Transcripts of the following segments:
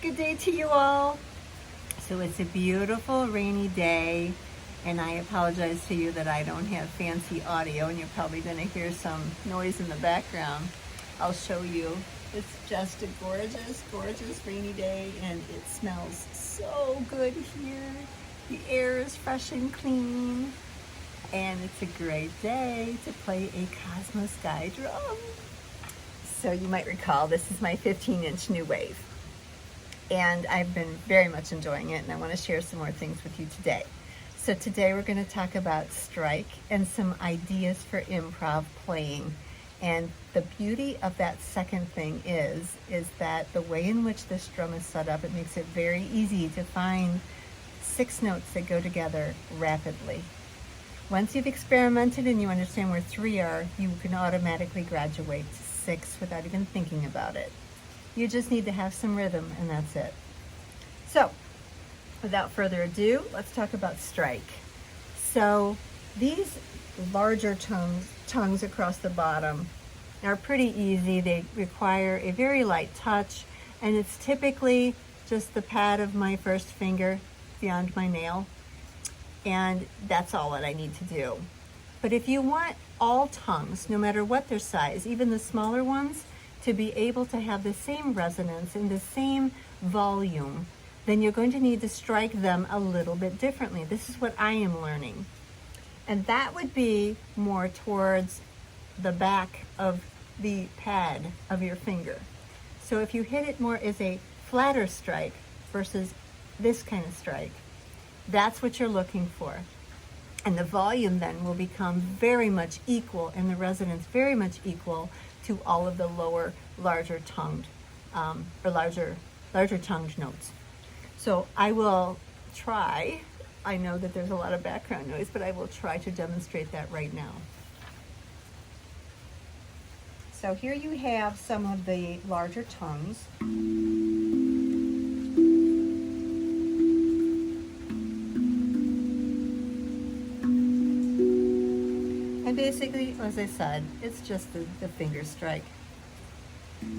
Good day to you all. So it's a beautiful rainy day, and I apologize to you that I don't have fancy audio and you're probably going to hear some noise in the background. I'll show you. It's just a gorgeous, gorgeous rainy day, and it smells so good here. The air is fresh and clean, and it's a great day to play a Kosmosky drum. So you might recall this is my 15-inch new wave. And I've been very much enjoying it, and I want to share some more things with you today. So today we're going to talk about strike and some ideas for improv playing. And the beauty of that second thing is that the way in which this drum is set up, it makes it very easy to find 6 notes that go together rapidly. Once you've experimented and you understand where 3 are, you can automatically graduate to 6 without even thinking about it. You just need to have some rhythm, and that's it. So, without further ado, let's talk about strike. So, these larger tongues across the bottom are pretty easy. They require a very light touch, and it's typically just the pad of my first finger beyond my nail, and that's all that I need to do. But if you want all tongues, no matter what their size, even the smaller ones, to be able to have the same resonance and the same volume, then you're going to need to strike them a little bit differently. This is what I am learning. And that would be more towards the back of the pad of your finger. So if you hit it more as a flatter strike versus this kind of strike, that's what you're looking for. And the volume then will become very much equal, and the resonance very much equal to all of the lower, larger tongued larger tongued notes. So I will try. I know that there's a lot of background noise, but I will try to demonstrate that right now. So here you have some of the larger tongues. And basically, as I said, it's just the finger strike.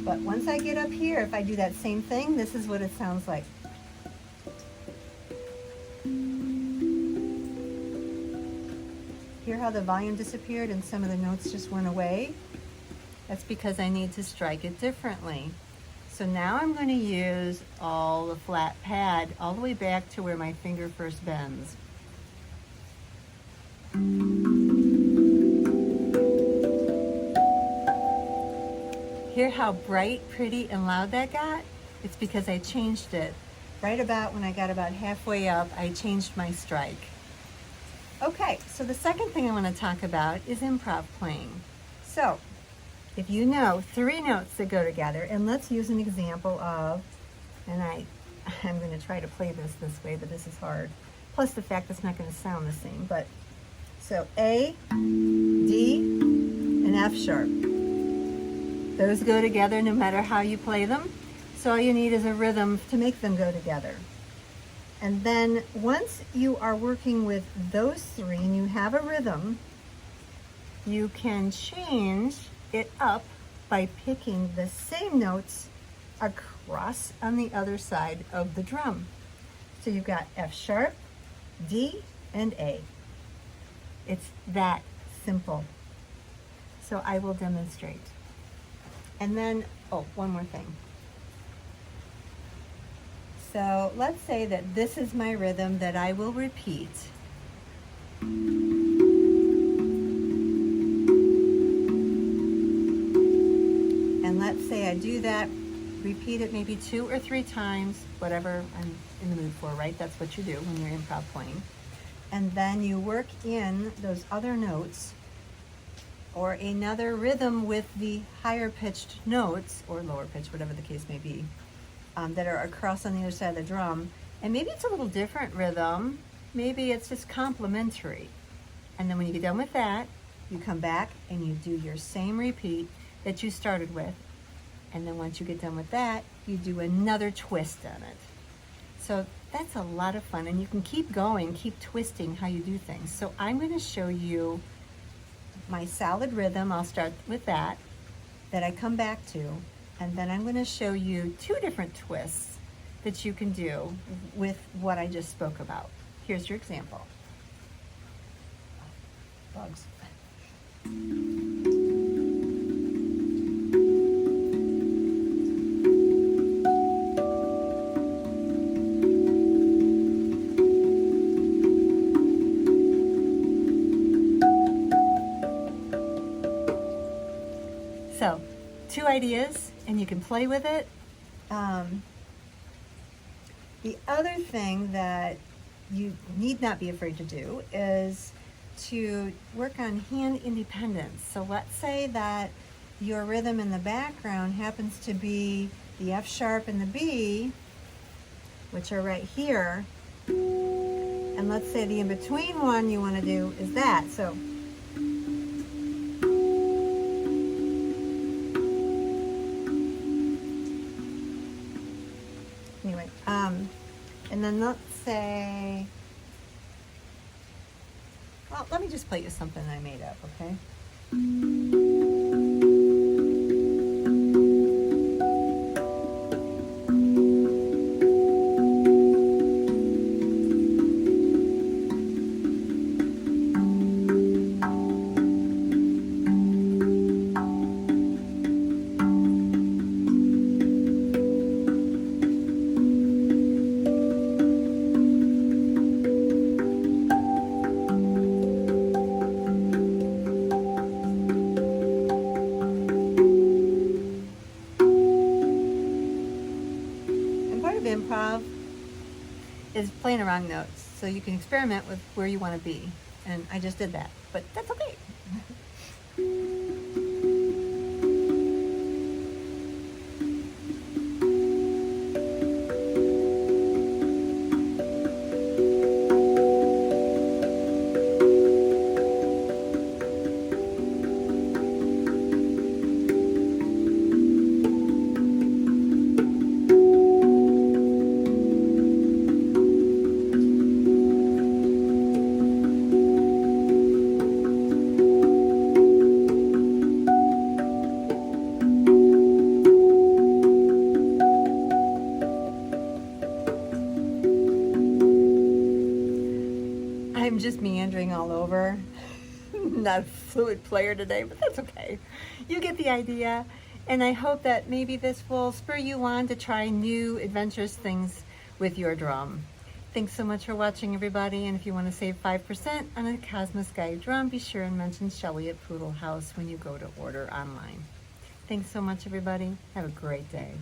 But once I get up here, if I do that same thing, this is what it sounds like. Hear how the volume disappeared and some of the notes just went away? That's because I need to strike it differently. So now I'm going to use all the flat pad all the way back to where my finger first bends. Hear how bright, pretty, and loud that got? It's because I changed it. Right about when I got about halfway up, I changed my strike. Okay, so the second thing I want to talk about is improv playing. So, if you know 3 notes that go together, and let's use an example of, and I'm going to try to play this way, but this is hard. Plus the fact it's not going to sound the same, but, so A, D, and F sharp. Those go together no matter how you play them. So all you need is a rhythm to make them go together. And then once you are working with those 3 and you have a rhythm, you can change it up by picking the same notes across on the other side of the drum. So you've got F sharp, D, and A. It's that simple. So I will demonstrate. And then, oh, one more thing. So let's say that this is my rhythm that I will repeat. And let's say I do that, repeat it maybe 2 or 3 times, whatever I'm in the mood for, right? That's what you do when you're improv playing. And then you work in those other notes or another rhythm with the higher pitched notes, or lower pitched, whatever the case may be, that are across on the other side of the drum. And maybe it's a little different rhythm. Maybe it's just complementary. And then when you get done with that, you come back and you do your same repeat that you started with. And then once you get done with that, you do another twist on it. So that's a lot of fun, and you can keep going, keep twisting how you do things. So I'm going to show you my solid rhythm. I'll start with that I come back to, and then I'm going to show you 2 different twists that you can do with what I just spoke about. Here's your example. Bugs. So, 2 ideas, and you can play with it. The other thing that you need not be afraid to do is to work on hand independence. So let's say that your rhythm in the background happens to be the F sharp and the B, which are right here. And let's say the in-between one you want to do is that. So anyway, and then let's say, well, let me just play you something I made up, okay? Improv is playing around notes, so you can experiment with where you want to be, and I just did that, but that's okay. I'm just meandering all over. Not a fluid player today, but that's okay. You get the idea, and I hope that maybe this will spur you on to try new adventurous things with your drum. Thanks so much for watching, everybody, and if you want to save 5% on a Kosmosky drum, be sure and mention Shelly at Poodle House when you go to order online. Thanks so much, everybody. Have a great day.